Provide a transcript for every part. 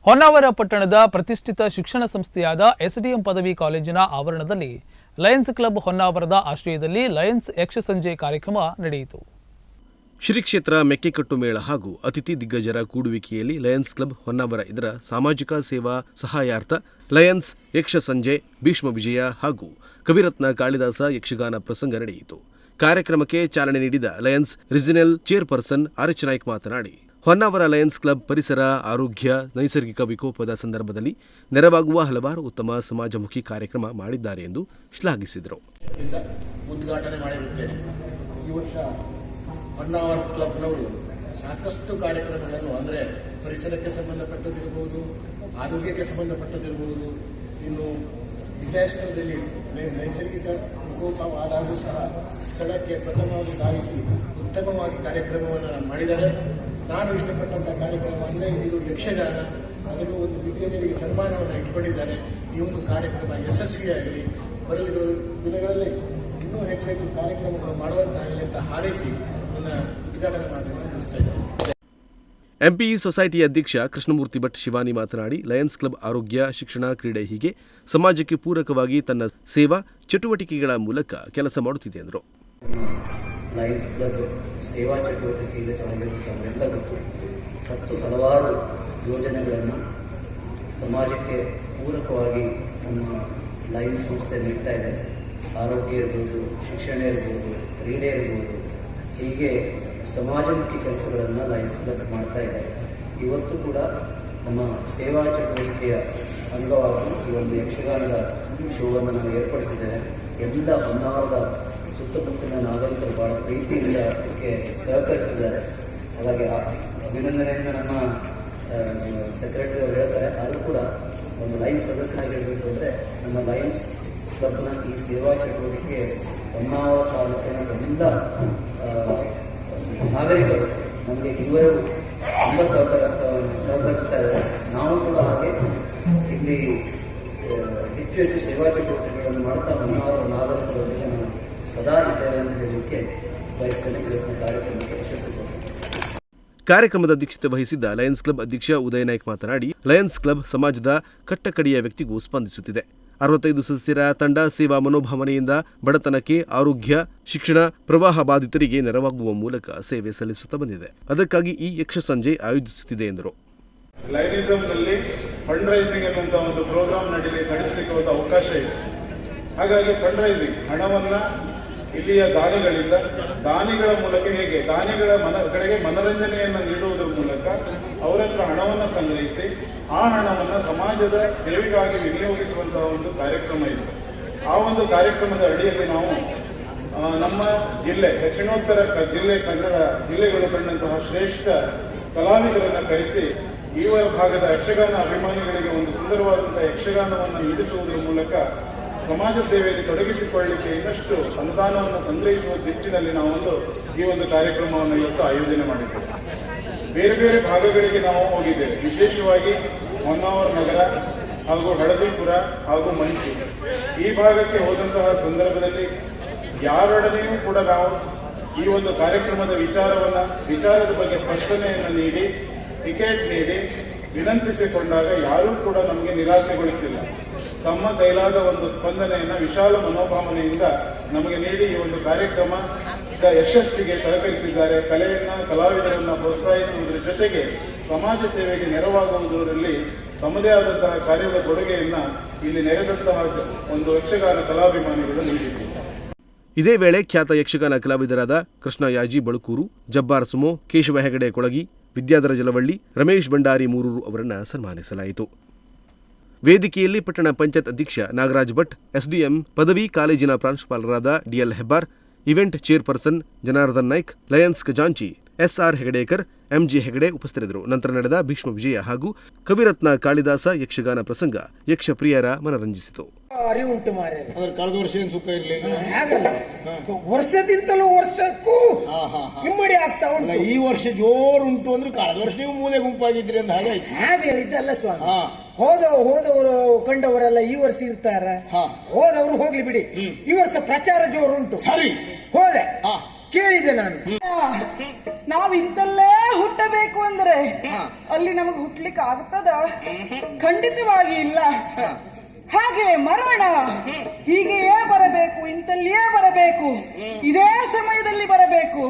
ಹೊನ್ನಾವರ ಪಟ್ಟಣದ ಪ್ರತಿಷ್ಠಿತ ಶಿಕ್ಷಣ ಸಂಸ್ಥೆಯಾದ ಎಸ್ಡಿಎಂ ಪದವಿ ಕಾಲೇಜಿನ ಆವರಣದಲ್ಲಿ ಲಯನ್ಸ್ ಕ್ಲಬ್ ಹೊನ್ನಾವರದ ಆಶ್ರಯದಲ್ಲಿ ಲಯನ್ಸ್ ಯಕ್ಷಸಂಜೆ ಕಾರ್ಯಕ್ರಮ ನಡೆಯಿತು. ಶ್ರೀ ಕ್ಷೇತ್ರ ಮೆಕ್ಕೆಕಟ್ಟು ಮೇಳ ಹಾಗೂ ಅತಿಥಿ ದಿಗ್ಗಜರ ಕೂಡುವಿಕೆಯಲ್ಲಿ ಲಯನ್ಸ್ ಕ್ಲಬ್ ಹೊನ್ನಾವರ ಇದರ ಸಾಮಾಜಿಕ ಸೇವಾ ಸಹಾಯಾರ್ಥ ಲಯನ್ಸ್ ಯಕ್ಷಸಂಜೆ ಭೀಷ್ಮ ವಿಜಯ ಹಾಗೂ ಕವಿರತ್ನ ಕಾಳಿದಾಸ ಯಕ್ಷಗಾನ ಪ್ರಸಂಗ ನಡೆಯಿತು. ಕಾರ್ಯಕ್ರಮಕ್ಕೆ ಚಾಲನೆ ನೀಡಿದ ಲಯನ್ಸ್ ರೀಜನಲ್ ಚೇರ್ಪರ್ಸನ್ ಆರ್.ಎಚ್. ನಾಯ್ಕ್ ಮಾತನಾಡಿ, ಹೊನ್ನಾವರ ಲಯನ್ಸ್ ಕ್ಲಬ್ ಪರಿಸರ, ಆರೋಗ್ಯ, ನೈಸರ್ಗಿಕ ವಿಕೋಪದ ಸಂದರ್ಭದಲ್ಲಿ ನೆರವಾಗುವ ಹಲವಾರು ಉತ್ತಮ ಸಮಾಜಮುಖಿ ಕಾರ್ಯಕ್ರಮ ಮಾಡಿದ್ದಾರೆ ಎಂದು ಶ್ಲಾಘಿಸಿದರು. ಉದ್ಘಾಟನೆ ಮಾಡಿರುತ್ತೇನೆ. ಈ ವರ್ಷ ಹೊನ್ನಾವರ ಕ್ಲಬ್ನವರು ಸಾಕಷ್ಟು ಕಾರ್ಯಕ್ರಮಗಳನ್ನು ಅಂದರೆ ಪರಿಸರಕ್ಕೆ ಸಂಬಂಧಪಟ್ಟದಿರಬಹುದು, ಆರೋಗ್ಯಕ್ಕೆ ಸಂಬಂಧಪಟ್ಟದಿರಬಹುದು, ಇನ್ನು ಡಿಸಾಸ್ಟರ್ದಲ್ಲಿ ನೈಸರ್ಗಿಕ ವಿಕೋಪವಾದಾಗೂ ಸಹ ಸ್ಥಳಕ್ಕೆ ಪ್ರಥಮವಾಗಿ ಧಾವಿಸಿ ಉತ್ತಮವಾಗಿ ಕಾರ್ಯಕ್ರಮವನ್ನು ಮಾಡಿದ್ದಾರೆ. ನಾನು ಇಷ್ಟಪಟ್ಟಂಥ ಕಾರ್ಯಕ್ರಮ ಅಂದರೆ ಇದು ಯಕ್ಷಗಾನ, ಅದನ್ನು ಒಂದು ದಿಗ್ಗಜರಿಗೆ ಸನ್ಮಾನವನ್ನು ಇಟ್ಕೊಂಡಿದ್ದಾರೆ. ಈ ಒಂದು ಕಾರ್ಯಕ್ರಮ ಯಶಸ್ವಿಯಾಗಲಿ, ಬರಲಿರುವ ದಿನಗಳಲ್ಲಿ ಇನ್ನೂ ಹೆಚ್ಚು ಹೆಚ್ಚು ಕಾರ್ಯಕ್ರಮಗಳು ಮಾಡುವಂತಾಗಲಿ ಅಂತ ಹಾರೈಸಿ ನನ್ನ ಉದ್ಘಾಟನೆ ಮಾತುಗಳನ್ನು ಮುಗಿಸ್ತಾ ಇದ್ದೇನೆ. ಎಂಪಿಇ ಸೊಸೈಟಿ ಅಧ್ಯಕ್ಷ ಕೃಷ್ಣಮೂರ್ತಿ ಭಟ್ ಶಿವಾನಿ ಮಾತನಾಡಿ, ಲಯನ್ಸ್ ಕ್ಲಬ್ ಆರೋಗ್ಯ, ಶಿಕ್ಷಣ, ಕ್ರೀಡೆ ಹೀಗೆ ಸಮಾಜಕ್ಕೆ ಪೂರಕವಾಗಿ ತನ್ನ ಸೇವಾ ಚಟುವಟಿಕೆಗಳ ಮೂಲಕ ಕೆಲಸ ಮಾಡುತ್ತಿದೆ ಎಂದರು. ಲಯನ್ಸ್ ಕ್ಲಬ್ ಸೇವಾ ಚಟುವಟಿಕೆಯಲ್ಲಿ ತೊಡಗಿರುವಂಥ ಗೊತ್ತು ಮತ್ತು ಹಲವಾರು ಯೋಜನೆಗಳನ್ನು ಸಮಾಜಕ್ಕೆ ಪೂರಕವಾಗಿ ನಮ್ಮ ಲಯನ್ಸ್ ಸಂಸ್ಥೆ ನೀಡ್ತಾ ಇದೆ. ಆರೋಗ್ಯ ಇರ್ಬೋದು, ಶಿಕ್ಷಣ ಇರ್ಬೋದು, ಕ್ರೀಡೆ ಇರ್ಬೋದು, ಹೀಗೆ ಸಮಾಜಮುಖಿ ಕೆಲಸಗಳನ್ನು ಲಯನ್ಸ್ ಕ್ಲಬ್ ಮಾಡ್ತಾ ಇದೆ. ಇವತ್ತು ಕೂಡ ನಮ್ಮ ಸೇವಾ ಚಟುವಟಿಕೆಯ ಅಂಗವಾಗಿ ಈ ಒಂದು ಯಕ್ಷಗಾನದ ಶೋವನ್ನು ನಾವು ಏರ್ಪಡಿಸಿದ್ದೇವೆ. ಎಲ್ಲ ಹೊನ್ನಾವರದ ಸುತ್ತಮುತ್ತಲಿನ ನಾಗರಿಕರು ಭಾಳ ಪ್ರೀತಿಯಿಂದ ಅದಕ್ಕೆ ಸಹಕರಿಸಿದ್ದಾರೆ. ಹಾಗಾಗಿ ಅಭಿನಂದನೆಯಿಂದ ನಮ್ಮ ಸೆಕ್ರೆಟರಿ ಅವರು ಹೇಳ್ತಾರೆ. ಆದರೂ ಕೂಡ ಒಂದು ಲಯನ್ಸ್ ಸದಸ್ಯರಾಗಿರಬೇಕು ಅಂದರೆ ನಮ್ಮ ಲಯನ್ಸ್ ಕ್ಲಬ್ನ ಈ ಸೇವಾ ಚಟುವಟಿಕೆ ಹೊನ್ನಾವರ ತಾಲೂಕಿನ ಎಲ್ಲ ನಾಗರಿಕರು ನಮಗೆ ಇದುವರೆಗೂ ತುಂಬ ಸಹಕರಿಸ್ತಾ ಇದ್ದಾರೆ. ನಾವು ಕೂಡ ಹಾಗೆ ಇಲ್ಲಿ ಹೆಚ್ಚು ಹೆಚ್ಚು ಸೇವಾ ಚಟುವಟಿಕೆಗಳನ್ನು ಮಾಡ್ತಾ ಹೊನ್ನಾವರದ ನಾಗರಿಕರೊಂದಿಗೆ ನಾವು ಸದಾ ಇದ್ದೇವೆ ಎಂದು ಹೇಳಲಿಕ್ಕೆ ಬಯಸ್ತೇನೆ. ಕಾರ್ಯಕ್ರಮಕ್ಕೆ ಯಶಸ್ವಿಗೊಳಿಸಿದೆ. ಕಾರ್ಯಕ್ರಮದ ಅಧ್ಯಕ್ಷತೆ ವಹಿಸಿದ್ದ ಲಯನ್ಸ್ ಕ್ಲಬ್ ಅಧ್ಯಕ್ಷ ಉದಯ ನಾಯ್ಕ್ ಮಾತನಾಡಿ, ಲಯನ್ಸ್ ಕ್ಲಬ್ ಸಮಾಜದ ಕಟ್ಟಕಡೆಯ ವ್ಯಕ್ತಿಗೂ ಸ್ಪಂದಿಸುತ್ತಿದೆ. 65 ಸದಸ್ಯರ ತಂಡ ಸೇವಾ ಮನೋಭಾವನೆಯಿಂದ ಬಡತನಕ್ಕೆ, ಆರೋಗ್ಯ, ಶಿಕ್ಷಣ, ಪ್ರವಾಹ ಬಾಧಿತರಿಗೆ ನೆರವಾಗುವ ಮೂಲಕ ಸೇವೆ ಸಲ್ಲಿಸುತ್ತಾ ಬಂದಿದೆ. ಅದಕ್ಕಾಗಿ ಈ ಯಕ್ಷಸಂಜೆ ಆಯೋಜಿಸುತ್ತಿದೆ ಎಂದರು. ಲಯನಿಸಂನಲ್ಲಿ ಫಂಡ್ ರೈಸಿಂಗ್ ಎನ್ನುವಂಥ ಒಂದು ಪ್ರೋಗ್ರಾಮ್ ನಡೆಸಲಿಕ್ಕೆ ಒಂದು ಅವಕಾಶ ಇದೆ. ಹಾಗಾಗಿ ಫಂಡ್ ರೈಸಿಂಗ್ ಹಣವನ್ನು ಇಲ್ಲಿಯ ದಾನಿಗಳ ಮೂಲಕ ಹೇಗೆ ದಾನಿಗಳಿಗೆ ಮನರಂಜನೆಯನ್ನು ನೀಡುವುದರ ಮೂಲಕ ಅವರ ಹತ್ರ ಹಣವನ್ನು ಸಂಗ್ರಹಿಸಿ ಆ ಹಣವನ್ನು ಸಮಾಜದ ಸೇವೆಗಾಗಿ ವಿನಿಯೋಗಿಸುವಂತಹ ಒಂದು ಕಾರ್ಯಕ್ರಮ ಇದೆ. ಆ ಒಂದು ಕಾರ್ಯಕ್ರಮದ ಅಡಿಯಲ್ಲಿ ನಾವು ನಮ್ಮ ಜಿಲ್ಲೆ ದಕ್ಷಿಣೋತ್ತರ ಕನ್ನಡ ಜಿಲ್ಲೆಗಳು ಕಂಡಂತಹ ಶ್ರೇಷ್ಠ ಕಲಾವಿದರನ್ನು ಕರೆಸಿ ಈ ಭಾಗದ ಯಕ್ಷಗಾನ ಅಭಿಮಾನಿಗಳಿಗೆ ಒಂದು ಸುಂದರವಾದಂತಹ ಯಕ್ಷಗಾನವನ್ನು ನೀಡಿಸುವುದರ ಮೂಲಕ ಸಮಾಜ ಸೇವೆಯಲ್ಲಿ ತೊಡಗಿಸಿಕೊಳ್ಳಲಿಕ್ಕೆ ಇನ್ನಷ್ಟು ಅನುದಾನವನ್ನು ಸಂಗ್ರಹಿಸುವ ದಿಕ್ಕಿನಲ್ಲಿ ನಾವು ಈ ಒಂದು ಕಾರ್ಯಕ್ರಮವನ್ನು ಇವತ್ತು ಆಯೋಜನೆ ಮಾಡಿದ್ದೇವೆ. ಬೇರೆ ಬೇರೆ ಭಾಗಗಳಿಗೆ ನಾವು ಹೋಗಿದ್ದೇವೆ. ವಿಶೇಷವಾಗಿ ಹೊನ್ನಾವರ ನಗರ ಹಾಗೂ ಹಳದಿಪುರ ಹಾಗೂ ಮಂಚಿ ಈ ಭಾಗಕ್ಕೆ ಹೋದಂತಹ ಸಂದರ್ಭದಲ್ಲಿ ಯಾರೊಡನೆಯೂ ಕೂಡ ನಾವು ಈ ಒಂದು ಕಾರ್ಯಕ್ರಮದ ವಿಚಾರದ ಬಗ್ಗೆ ಸ್ಪಷ್ಟನೆಯನ್ನು ನೀಡಿ ಟಿಕೆಟ್ ನೀಡಿ ವಿನಂತಿಸಿಕೊಂಡಾಗ ಯಾರೂ ಕೂಡ ನಮಗೆ ನಿರಾಸೆಗೊಳಿಸಿಲ್ಲ. ತಮ್ಮ ಕೈಲಾದ ಒಂದು ಸ್ಪಂದನೆಯನ್ನು ವಿಶಾಲ ಮನೋಭಾವನೆಯಿಂದ ನಮಗೆ ನೀಡಿ ಈ ಒಂದು ಕಾರ್ಯಕ್ರಮ ಯಶಸ್ಸಿಗೆ ಸಹಕರಿಸಿದ್ದಾರೆ. ಕಲಾವಿದರನ್ನು ಪ್ರೋತ್ಸಾಹಿಸುವುದರ ಜೊತೆಗೆ ಸಮಾಜ ಸೇವೆಗೆ ನೆರವಾಗುವುದರಲ್ಲಿ ತಮ್ಮದೇ ಆದಂತಹ ಕಾರ್ಯದ ಕೊಡುಗೆಯನ್ನು ಇಲ್ಲಿ ನೆರೆದಂತಹ ಒಂದು ಯಕ್ಷಗಾನ ಕಲಾಭಿಮಾನಿಗಳು ನೀಡಿದ್ದಾರೆ. ಇದೇ ವೇಳೆ ಖ್ಯಾತ ಯಕ್ಷಗಾನ ಕಲಾವಿದರಾದ ಕೃಷ್ಣ ಯಾಜಿ ಬಳುಕೂರು, ಜಬ್ಬಾರ್ ಸುಮೋ, ಕೇಶವ ಹೆಗಡೆ ಕೊಳಗಿ, ವಿದ್ಯಾಧರ ಜಲವಳ್ಳಿ, ರಮೇಶ್ ಭಂಡಾರಿ ಮೂರೂರು ಅವರನ್ನು ಸನ್ಮಾನಿಸಲಾಯಿತು. ವೇದಿಕೆಯಲ್ಲಿ ಪಟ್ಟಣ ಪಂಚಾಯತ್ ಅಧ್ಯಕ್ಷ ನಾಗರಾಜ್ ಭಟ್, ಎಸ್ಡಿಎಂ ಪದವಿ ಕಾಲೇಜಿನ ಪ್ರಾಂಶುಪಾಲರಾದ DL Hebbar, event chairperson Janardhan Naik, Lions ಖಜಾಂಚಿ ಎಸ್ಆರ್ ಹೆಗಡೇಕರ್, ಎಂಜಿ ಹೆಗಡೆ ಉಪಸ್ಥಿತರಿದ್ದರು. ನಂತರ ನಡೆದ ಭೀಷ್ಮ ವಿಜಯ ಹಾಗೂ ಕವಿರತ್ನ ಕಾಳಿದಾಸ ಯಕ್ಷಗಾನ ಪ್ರಸಂಗ ಯಕ್ಷಪ್ರಿಯರ ಮನರಂಜಿಸಿತು. ಅರಿವುಂಟು ಕಳೆದ ವರ್ಷ ಏನು ಸುಖ ಇರಲಿ, ವರ್ಷದಿಂದಲೂ ವರ್ಷಕ್ಕೂ ಇಮ್ಮಡಿ ಆಗ್ತಾ ಉಂಟು. ಈ ವರ್ಷ ಜೋರುಂಟು ಅಂದ್ರೆ ಕಳೆದ ವರ್ಷ ನೀವು ಮೂಲೆ ಗುಂಪಾಗಿದ್ರಿ ಅಂತ ಹಾಗೆ ಹೇಳಿದ್ದಲ್ಲ ಸ್ವಾಮಿ. ಹೋದವರು ಕಂಡವರೆಲ್ಲ ಈ ವರ್ಷ ಇರ್ತಾರ. ಹೋದವರು ಹೋಗ್ಲಿ ಬಿಡಿ, ಈ ವರ್ಷ ಪ್ರಚಾರ ಜೋರುಂಟು. ಸರಿ ಹೋದೆ ಕೇಳಿದೆ ನಾನು. ನಾವು ಇಂತಲ್ಲೇ ಹುಟ್ಟಬೇಕು ಅಂದ್ರೆ ಅಲ್ಲಿ ನಮಗೆ ಹುಟ್ಲಿಕ್ಕೆ ಆಗ್ತದ? ಖಂಡಿತವಾಗಿ ಇಲ್ಲ. ಹಾಗೆ ಮರಣ ಹೀಗೆಯೇ ಬರಬೇಕು, ಇಂತಲ್ಲಿಯೇ ಬರಬೇಕು, ಇದೇ ಸಮಯದಲ್ಲಿ ಬರಬೇಕು.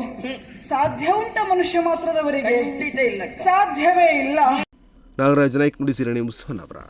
ಸಾಧ್ಯ ಉಂಟ ಮನುಷ್ಯ ಮಾತ್ರದವರಿಗೆ? ಸಾಧ್ಯವೇ ಇಲ್ಲ. ನಾಗರಾಜ ನಾಯ್ಕ ನುಡಿಸಿರಣಿ ಮುಸ್ಸನ್ನವರ